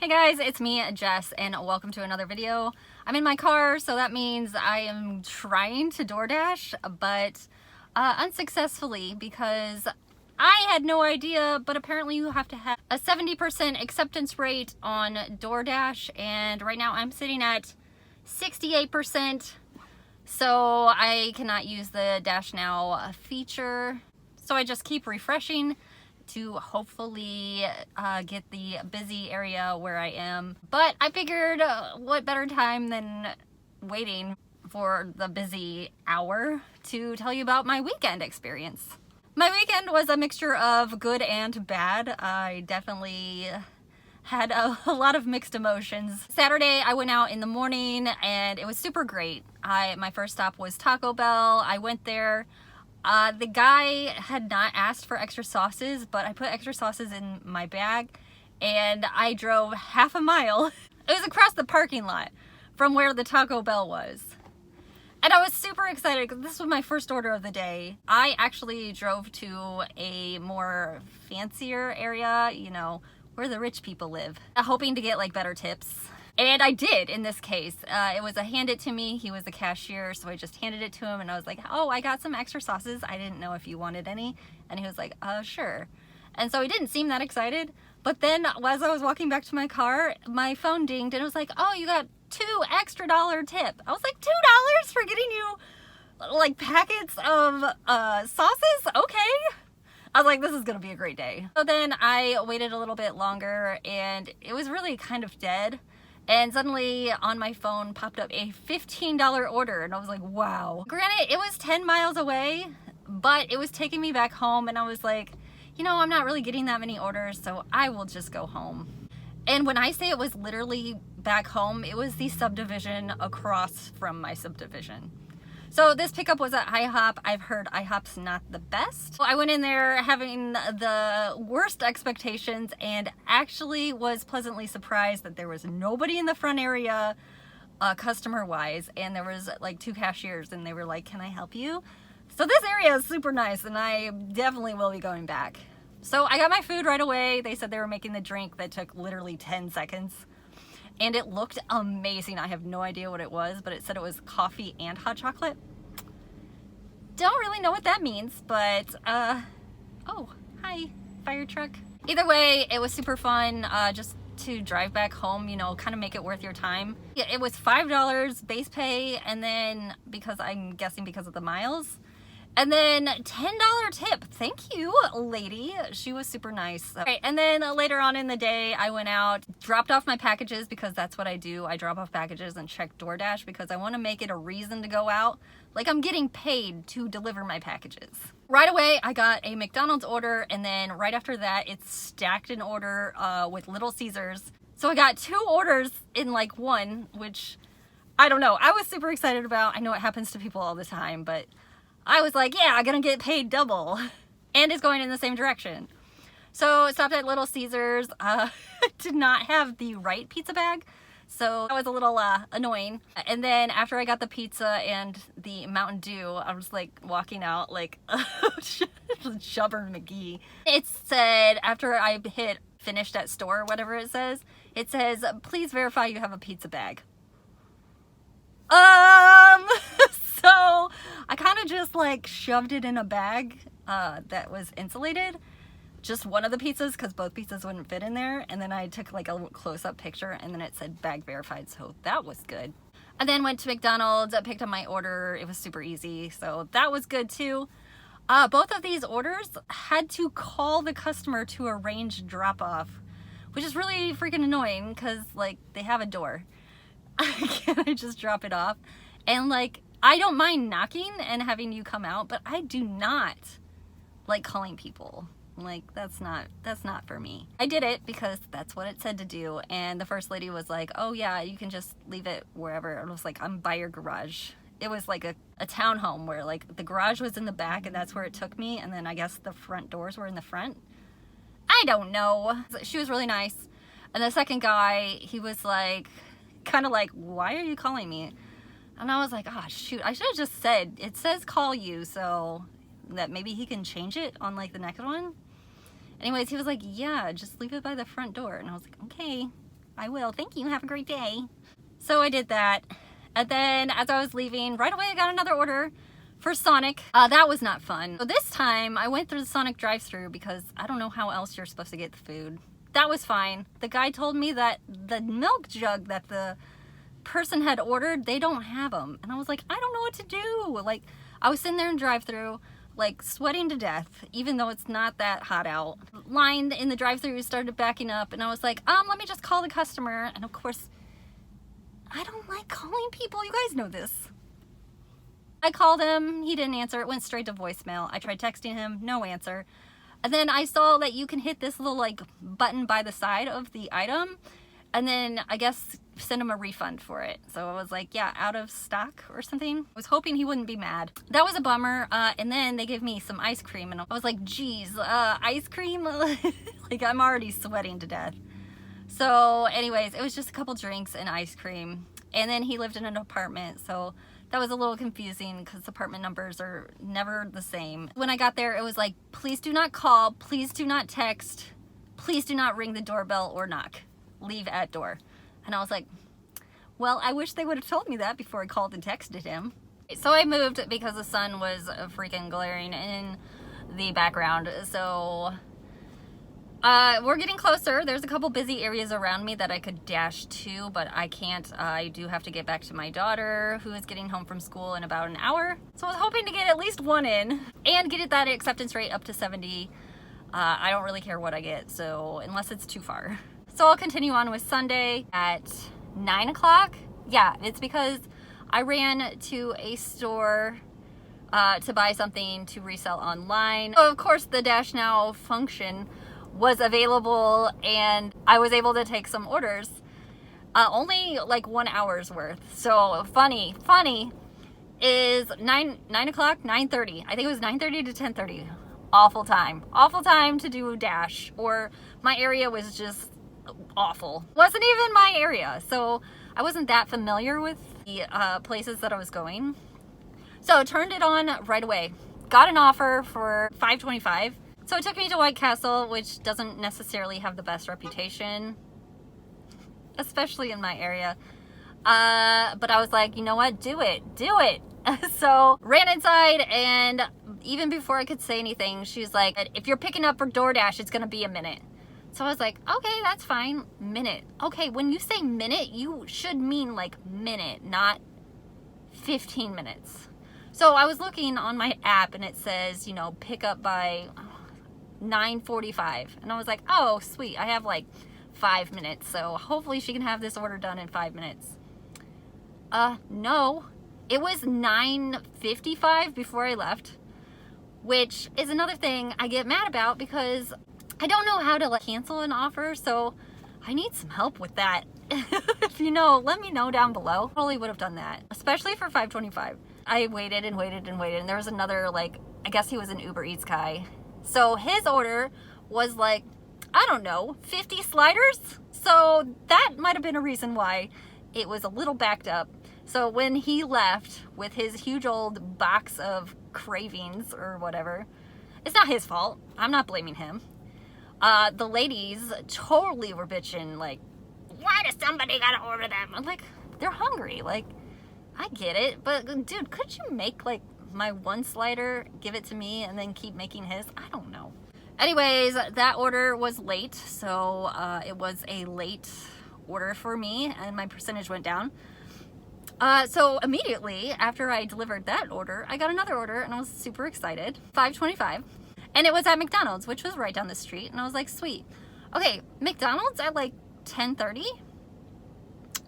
Hey guys, it's me, Jess, and welcome to another video. I'm in my car, so that means I am trying to Doordash, but unsuccessfully because I had no idea, but apparently you have to have a 70% acceptance rate on Doordash, and right now I'm sitting at 68%, so I cannot use the Dash Now feature. So I just keep refreshing to hopefully get the busy area where I am. But I figured what better time than waiting for the busy hour to tell you about my weekend experience. My weekend was a mixture of good and bad. I definitely had a lot of mixed emotions. Saturday I went out in the morning and it was super great. My first stop was Taco Bell. I went there. The guy had not asked for extra sauces, but I put extra sauces in my bag and I drove half a mile. It was across the parking lot from where the Taco Bell was. And I was super excited because this was my first order of the day. I actually drove to a more fancier area, you know, where the rich people live, hoping to get like better tips. And I did in this case. It was a hand it to me. He was the cashier, so I just handed it to him and I was like, oh, I got some extra sauces. I didn't know if you wanted any. And he was like, sure. And so he didn't seem that excited. But then as I was walking back to my car, my phone dinged and it was like, oh, you got $2 extra tip. I was like, $2 for getting you like packets of sauces? Okay. I was like, this is gonna be a great day. So then I waited a little bit longer and it was really kind of dead. And suddenly on my phone popped up a $15 order and I was like, wow. Granted, it was 10 miles away, but it was taking me back home and I was like, you know, I'm not really getting that many orders, so I will just go home. And when I say it was literally back home, it was the subdivision across from my subdivision. So this pickup was at IHOP. I've heard IHOP's not the best. I went in there having the worst expectations and actually was pleasantly surprised that there was nobody in the front area customer-wise, and there was like 2 cashiers and they were like, can I help you? So this area is super nice and I definitely will be going back. So I got my food right away. They said they were making the drink that took literally 10 seconds. And it looked amazing. I have no idea what it was, but it said it was coffee and hot chocolate. Don't really know what that means, but, oh, hi, fire truck. Either way, it was super fun, just to drive back home, you know, kind of make it worth your time. Yeah, it was $5 base pay, and then, because I'm guessing because of the miles, and then $10 tip. Thank you, lady. She was super nice. Okay, and then later on in the day, I went out, dropped off my packages because that's what I do. I drop off packages and check Doordash because I want to make it a reason to go out. Like I'm getting paid to deliver my packages. Right away, I got a McDonald's order, and then right after that, it's stacked an order with Little Caesars. So I got 2 orders in like one, which I don't know. I was super excited about. I know it happens to people all the time, but I was like, yeah, I'm gonna get paid double. And it's going in the same direction. So I stopped at Little Caesars. Did not have the right pizza bag, so that was a little annoying. And then after I got the pizza and the Mountain Dew, I was like walking out like Chubber McGee. It said, after I hit finish at store, whatever it says, please verify you have a pizza bag. So I kind of just like shoved it in a bag that was insulated, just one of the pizzas because both pizzas wouldn't fit in there, and then I took like a close-up picture and then it said bag verified, so that was good. And then went to McDonald's, picked up my order. It was super easy, so that was good too. Both of these orders had to call the customer to arrange drop-off, which is really freaking annoying because like they have a door. Can I just drop it off? And like, I don't mind knocking and having you come out, but I do not like calling people. Like, that's not for me. I did it because that's what it said to do, and the first lady was like, oh yeah, you can just leave it wherever. I was like, I'm by your garage. It was like a townhome where like the garage was in the back and that's where it took me, and then I guess the front doors were in the front. I don't know. She was really nice. And the second guy, he was like, kind of like, why are you calling me? And I was like, oh shoot, I should have just said, it says call you, so that maybe he can change it on like the next one. Anyways, he was like, yeah, just leave it by the front door. And I was like, okay, I will. Thank you. Have a great day. So I did that. And then as I was leaving, right away I got another order for Sonic. That was not fun. So this time I went through the Sonic drive-thru because I don't know how else you're supposed to get the food. That was fine. The guy told me that the milk jug that the person had ordered, they don't have them. And I was like, I don't know what to do. Like, I was sitting there in drive-thru, like sweating to death, even though it's not that hot out. Line in the drive-thru started backing up, and I was like, let me just call the customer. And of course, I don't like calling people. You guys know this. I called him. He didn't answer. It went straight to voicemail. I tried texting him. No answer. And then I saw that you can hit this little like button by the side of the item, and then I guess send him a refund for it. So I was like, yeah, out of stock or something. I was hoping he wouldn't be mad. That was a bummer. And then they gave me some ice cream, and I was like, geez, ice cream? Like, I'm already sweating to death. So anyways, it was just a couple drinks and ice cream. And then he lived in an apartment, so that was a little confusing because apartment numbers are never the same. When I got there, it was like, please do not call, please do not text, please do not ring the doorbell or knock. Leave at door. And I was like, well, I wish they would have told me that before I called and texted him. So I moved because the sun was freaking glaring in the background. So we're getting closer. There's a couple busy areas around me that I could dash to, but I can't. I do have to get back to my daughter, who is getting home from school in about an hour. So I was hoping to get at least one in and get that acceptance rate up to 70. I don't really care what I get, so unless it's too far. So I'll continue on with Sunday at 9 o'clock. Yeah, it's because I ran to a store to buy something to resell online. So of course, the Dash Now function was available, and I was able to take some orders. Only like 1 hour's worth. So funny is 9 o'clock, 9:30. I think it was 9:30 to 10:30. Awful time to do Dash, or my area was just awful. Wasn't even my area, so I wasn't that familiar with the places that I was going. So turned it on right away. Got an offer for $5.25. So it took me to White Castle, which doesn't necessarily have the best reputation, especially in my area. But I was like, you know what? Do it. So ran inside, and even before I could say anything, she's like, if you're picking up for Doordash, it's going to be a minute. So I was like, okay, that's fine. Minute. Okay, when you say minute, you should mean like minute, not 15 minutes. So I was looking on my app, and it says, you know, pick up by 9:45. And I was like, oh, sweet. I have like 5 minutes. So hopefully she can have this order done in 5 minutes. No. It was 9:55 before I left, which is another thing I get mad about because I don't know how to like cancel an offer, so I need some help with that. If you know, let me know down below. Probably would have done that, especially for $5.25. I waited and waited and waited, and there was another, like, I guess he was an Uber Eats guy. So his order was like, I don't know, 50 sliders? So that might have been a reason why it was a little backed up. So when he left with his huge old box of cravings or whatever, it's not his fault. I'm not blaming him. The ladies totally were bitching, like, why does somebody gotta order them? I'm like, they're hungry. Like, I get it, but dude, could you make like my one slider, give it to me, and then keep making his? I don't know. Anyways, that order was late, so it was a late order for me, and my percentage went down. So immediately after I delivered that order, I got another order, and I was super excited. $5.25. And it was at McDonald's, which was right down the street. And I was like, sweet. Okay, McDonald's at like 10:30?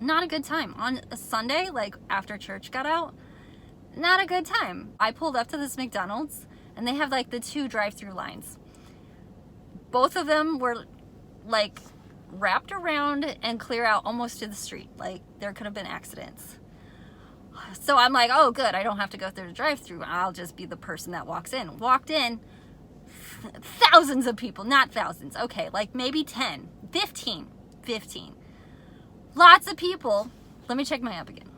Not a good time. On a Sunday, like after church got out, not a good time. I pulled up to this McDonald's, and they have like the 2 drive-through lines. Both of them were like wrapped around and clear out almost to the street. Like there could have been accidents. So I'm like, oh good, I don't have to go through the drive-through. I'll just be the person that walks in. Walked in. Thousands of people, not thousands. Okay, like maybe 10, 15. Lots of people. Let me check my app again.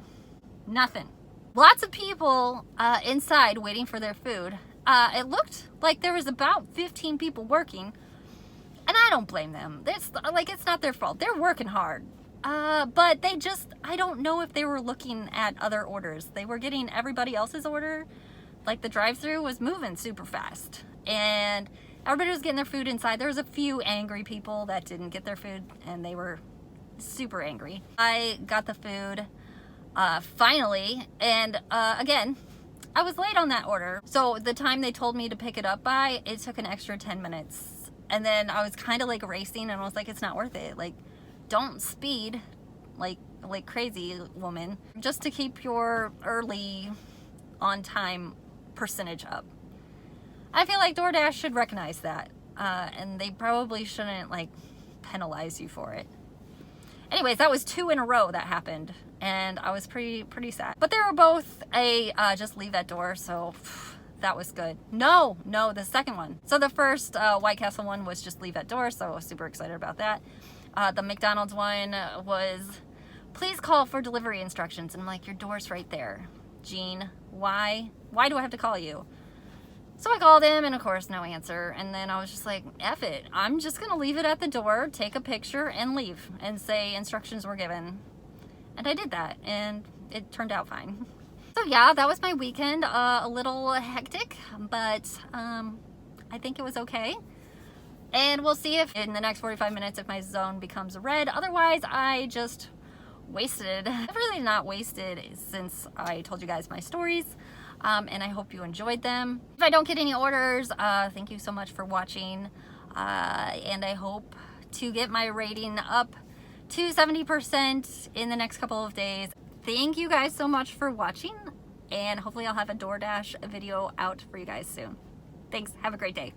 Nothing. Lots of people inside waiting for their food. It looked like there was about 15 people working, and I don't blame them. It's not their fault. They're working hard. But they just, I don't know if they were looking at other orders. They were getting everybody else's order. Like the drive-through was moving super fast and everybody was getting their food inside. There was a few angry people that didn't get their food and they were super angry. I got the food finally, and again, I was late on that order. So the time they told me to pick it up by, it took an extra 10 minutes. And then I was kind of like racing and I was like, it's not worth it. Like, don't speed like crazy, woman, just to keep your early on time percentage up. I feel like DoorDash should recognize that, and they probably shouldn't like penalize you for it. Anyways, that was 2 in a row that happened, and I was pretty sad. But they were both a just leave at door, so that was good. No, the second one. So the first White Castle one was just leave at door, so I was super excited about that. The McDonald's one was please call for delivery instructions, and I'm like, your door's right there, Jean. Why do I have to call you? So I called him, and of course no answer, and then I was just like, F it, I'm just gonna leave it at the door, take a picture and leave and say instructions were given. And I did that, and it turned out fine. So yeah, that was my weekend. A little hectic, but I think it was okay. And we'll see if in the next 45 minutes if my zone becomes red. Otherwise, I just wasted. I've really not wasted since I told you guys my stories, and I hope you enjoyed them. If I don't get any orders, thank you so much for watching, and I hope to get my rating up to 70% in the next couple of days. Thank you guys so much for watching, and hopefully I'll have a DoorDash video out for you guys soon. Thanks, have a great day.